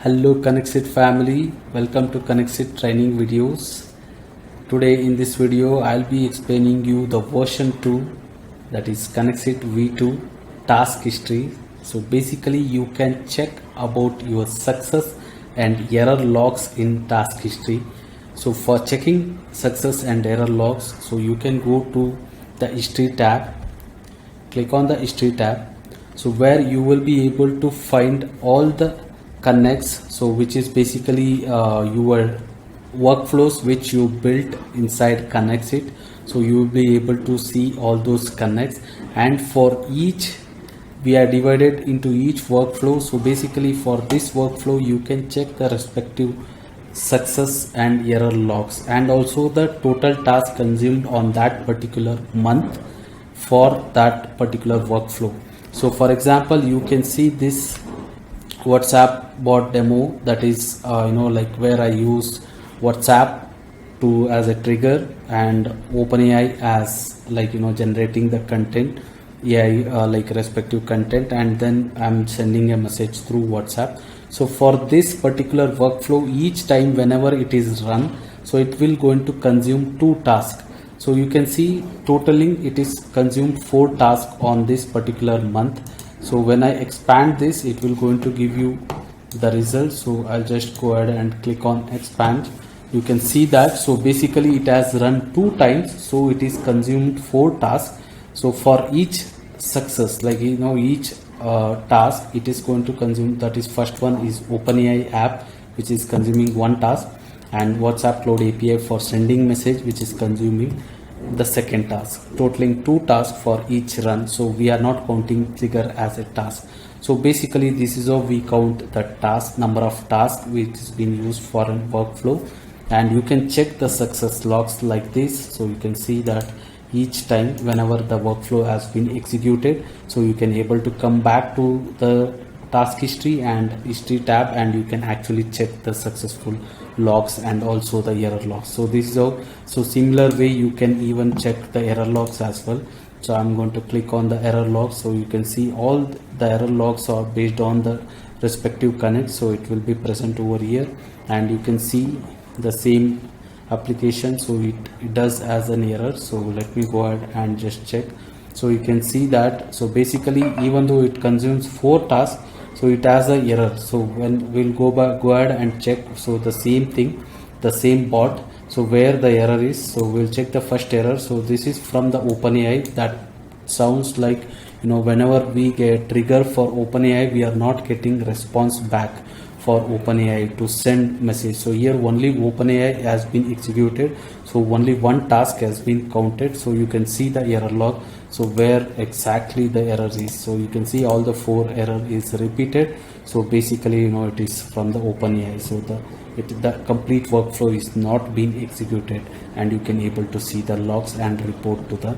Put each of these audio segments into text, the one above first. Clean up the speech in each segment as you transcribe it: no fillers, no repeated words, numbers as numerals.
Hello KonnectzIT family, welcome to KonnectzIT training videos. Today in this video I'll be explaining you the version 2, that is KonnectzIT V2 task history. So basically you can check about your success and error logs in task history. So for checking success and error logs, so you can go to the history tab, click on the history tab, so where you will be able to find all the connects, so which is basically your workflows which you built inside KonnectzIT. So you will be able to see all those connects, and for each we are divided into each workflow. So basically for this workflow you can check the respective success and error logs, and also the total task consumed on that particular month for that particular workflow. So for example, you can see this WhatsApp bot demo, that is like where I use WhatsApp to as a trigger and OpenAI as generating the content, like respective content, and then I'm sending a message through WhatsApp. So for this particular workflow, each time whenever it is run, so it will going to consume 2 tasks. So you can see totaling it is consumed 4 tasks on this particular month. So when I expand this, it will going to give you the results. So I'll just go ahead and click on expand. You can see that, so basically it has run 2 times, so it is consumed 4 tasks. So for each success, each task it is going to consume, that is first one is OpenAI app, which is consuming 1 task, and WhatsApp Cloud API for sending message, which is consuming the second task, totaling 2 tasks for each run. So we are not counting trigger as a task. So basically this is how we count the task, number of tasks which is being used for a workflow. And you can check the success logs like this. So you can see that each time whenever the workflow has been executed, so you can able to come back to the task history and history tab, and you can actually check the successful logs and also the error logs. So this is how, so similar way you can even check the error logs as well. So I'm going to click on the error logs. So you can see all the error logs are based on the respective connect, so it will be present over here, and you can see the same application, so it does as an error. So let me go ahead and just check. So you can see that, so basically even though it consumes 4 tasks, so it has a error. So when we'll go ahead and check, so the same thing, the same bot, so where the error is, so we'll check the first error. So this is from the OpenAI. That sounds like whenever we get trigger for OpenAI, we are not getting response back for OpenAI to send message. So here only OpenAI has been executed, so only 1 task has been counted. So you can see the error log, so where exactly the error is. So you can see all the 4 error is repeated. So basically it is from the OpenAI. So the complete workflow is not being executed, and you can able to see the logs and report to the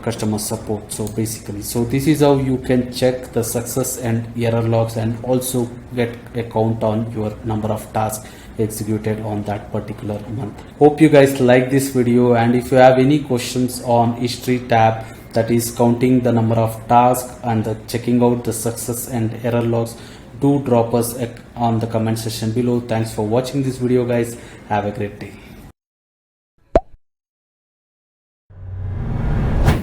customer support. So basically, so this is how you can check the success and error logs, and also get a count on your number of tasks executed on that particular month. Hope you guys like this video, and if you have any questions on history tab, that is counting the number of tasks and the checking out the success and error logs, do drop us on the comment section below. Thanks for watching this video guys. Have a great day.